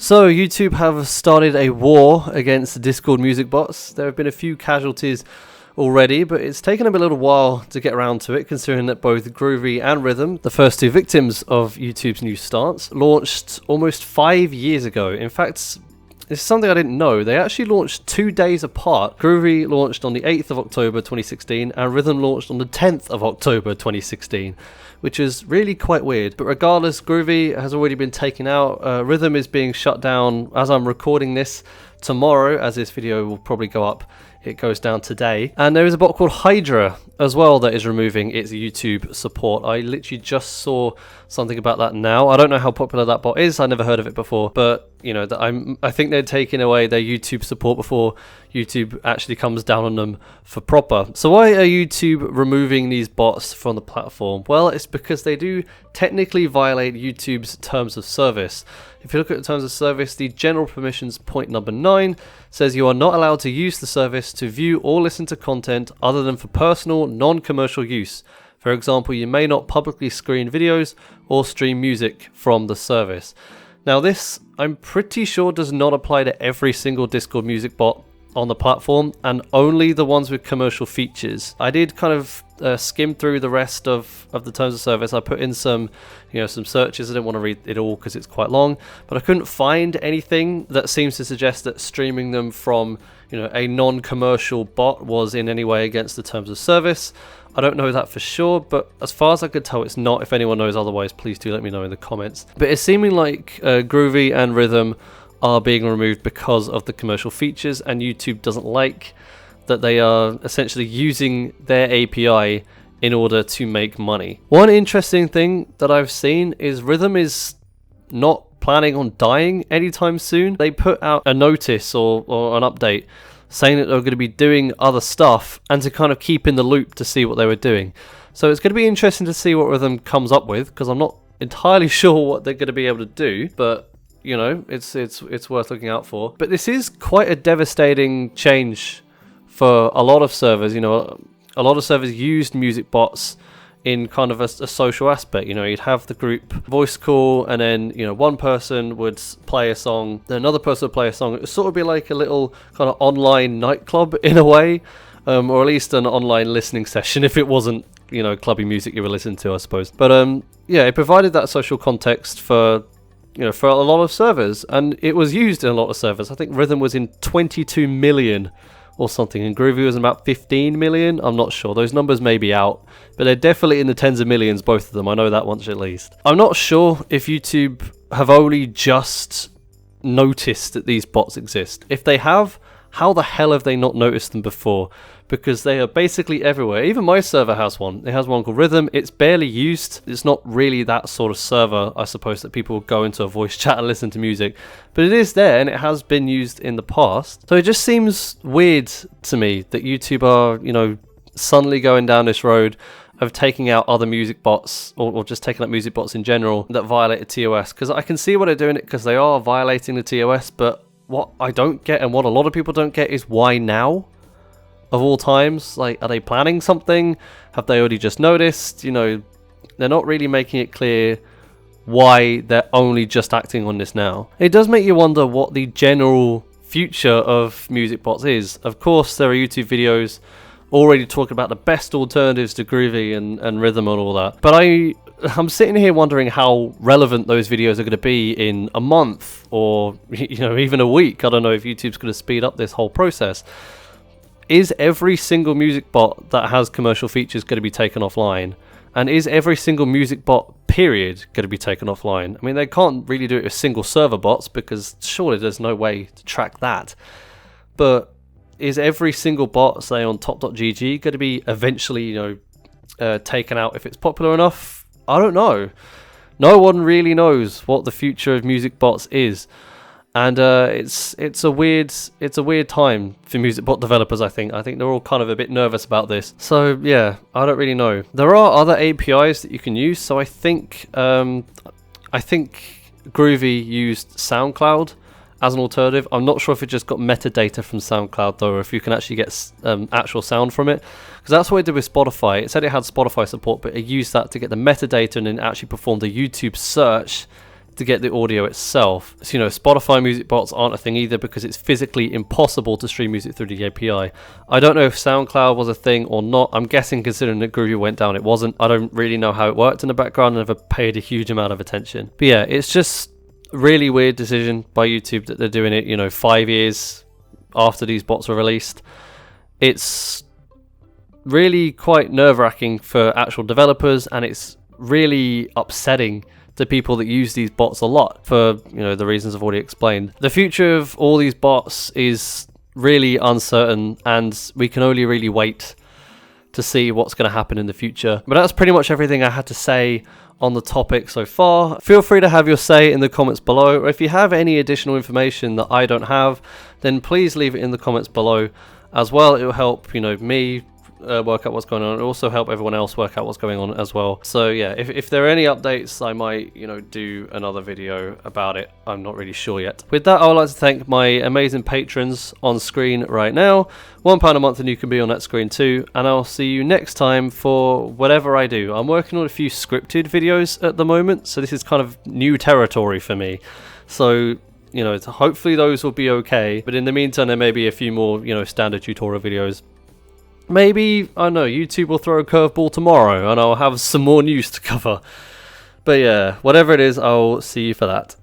So YouTube have started a war against Discord music bots. There have been a few casualties already, but it's taken them a little while to get around to it, considering that both Groovy and Rhythm, the first two victims of YouTube's new stance, launched almost 5 years ago. In fact, this is something I didn't know. They actually launched 2 days apart. Groovy launched on the 8th of October 2016 and Rhythm launched on the 10th of October 2016, which is really quite weird. But regardless, Groovy has already been taken out. Rhythm is being shut down as I'm recording this tomorrow, as this video will probably go up. It goes down today. And there is a bot called Hydra as well that is removing its YouTube support. I literally just saw something about that now. I don't know how popular that bot is. I never heard of it before, but you know, I think they're taking away their YouTube support before YouTube actually comes down on them for proper. So why are YouTube removing these bots from the platform? Well, it's because they do technically violate YouTube's terms of service. If you look at the terms of service, the general permissions point number 9 says you are not allowed to use the service to view or listen to content other than for personal, non-commercial use. For example, you may not publicly screen videos or stream music from the service. Now this, I'm pretty sure, does not apply to every single Discord music bot on the platform, and only the ones with commercial features. I did kind of skim through the rest of the terms of service. I put in some searches. I didn't want to read it all because it's quite long, but I couldn't find anything that seems to suggest that streaming them from a non-commercial bot was in any way against the terms of service. I don't know that for sure, but as far as I could tell, it's not. If anyone knows otherwise, please do let me know in the comments. But it's seeming like Groovy and Rhythm are being removed because of the commercial features, and YouTube doesn't like that they are essentially using their API in order to make money. One interesting thing that I've seen is Rhythm is not planning on dying anytime soon. They put out a notice or an update saying that they're going to be doing other stuff and to kind of keep in the loop to see what they were doing. So it's going to be interesting to see what Rhythm comes up with, because I'm not entirely sure what they're going to be able to do, but it's worth looking out for. But this is quite a devastating change for a lot of servers. A lot of servers used music bots in kind of a social aspect. You'd have the group voice call, and then one person would play a song, then another person would play a song. It would sort of be like a little kind of online nightclub in a way, or at least an online listening session if it wasn't clubby music you were listening to, I suppose. But yeah, it provided that social context for a lot of servers, and it was used in a lot of servers. I think Rhythm was in 22 million or something, and Groovy was in about 15 million. I'm not sure. Those numbers may be out, but they're definitely in the tens of millions, both of them. I know that much at least. I'm not sure if YouTube have only just noticed that these bots exist. If they have, how the hell have they not noticed them before? Because they are basically everywhere. Even my server has one. It has one called Rhythm. It's barely used. It's not really that sort of server, I suppose, that people go into a voice chat and listen to music. But it is there, and it has been used in the past. So it just seems weird to me that YouTube are, suddenly going down this road of taking out other music bots, or just taking out music bots in general that violate a TOS. Because I can see why they're doing it, because they are violating the TOS. But what I don't get, and what a lot of people don't get, is why now? Of all times, like, are they planning something? Have they already just noticed? They're not really making it clear why they're only just acting on this now. It does make you wonder what the general future of music bots is. Of course, there are YouTube videos already talking about the best alternatives to Groovy and Rhythm and all that. But I'm sitting here wondering how relevant those videos are going to be in a month, or even a week. I don't know if YouTube's going to speed up this whole process. Is every single music bot that has commercial features going to be taken offline? And is every single music bot, period, going to be taken offline? I mean, they can't really do it with single server bots, because surely there's no way to track that. But is every single bot, say on top.gg, going to be eventually, taken out if it's popular enough? I don't know. No one really knows what the future of music bots is. And it's a weird time for music bot developers. I think they're all kind of a bit nervous about this. So yeah, I don't really know. There are other APIs that you can use. So I think Groovy used SoundCloud as an alternative. I'm not sure if it just got metadata from SoundCloud though, or if you can actually get actual sound from it. Because that's what it did with Spotify. It said it had Spotify support, but it used that to get the metadata and then actually performed a YouTube search to get the audio itself. So, Spotify music bots aren't a thing either because it's physically impossible to stream music through the API. I don't know if SoundCloud was a thing or not. I'm guessing, considering that Groovy went down, it wasn't. I don't really know how it worked in the background. I never paid a huge amount of attention. But yeah, it's just a really weird decision by YouTube that they're doing it, 5 years after these bots were released. It's really quite nerve-wracking for actual developers, and it's really upsetting to people that use these bots a lot for the reasons I've already explained. The future of all these bots is really uncertain, and we can only really wait to see what's going to happen in the future. But that's pretty much everything I had to say on the topic so far. Feel free to have your say in the comments below, or if you have any additional information that I don't have, then please leave it in the comments below as well. It will help me work out what's going on. It'll also help everyone else work out what's going on as well. So yeah, if there are any updates, I might do another video about it. I'm not really sure yet. With that, I would like to thank my amazing patrons on screen right now. £1 a month and you can be on that screen too, and I'll see you next time for whatever I do. I'm working on a few scripted videos at the moment, so this is kind of new territory for me. So hopefully those will be okay, but in the meantime there may be a few more standard tutorial videos. Maybe, I don't know, YouTube will throw a curveball tomorrow and I'll have some more news to cover. But yeah, whatever it is, I'll see you for that.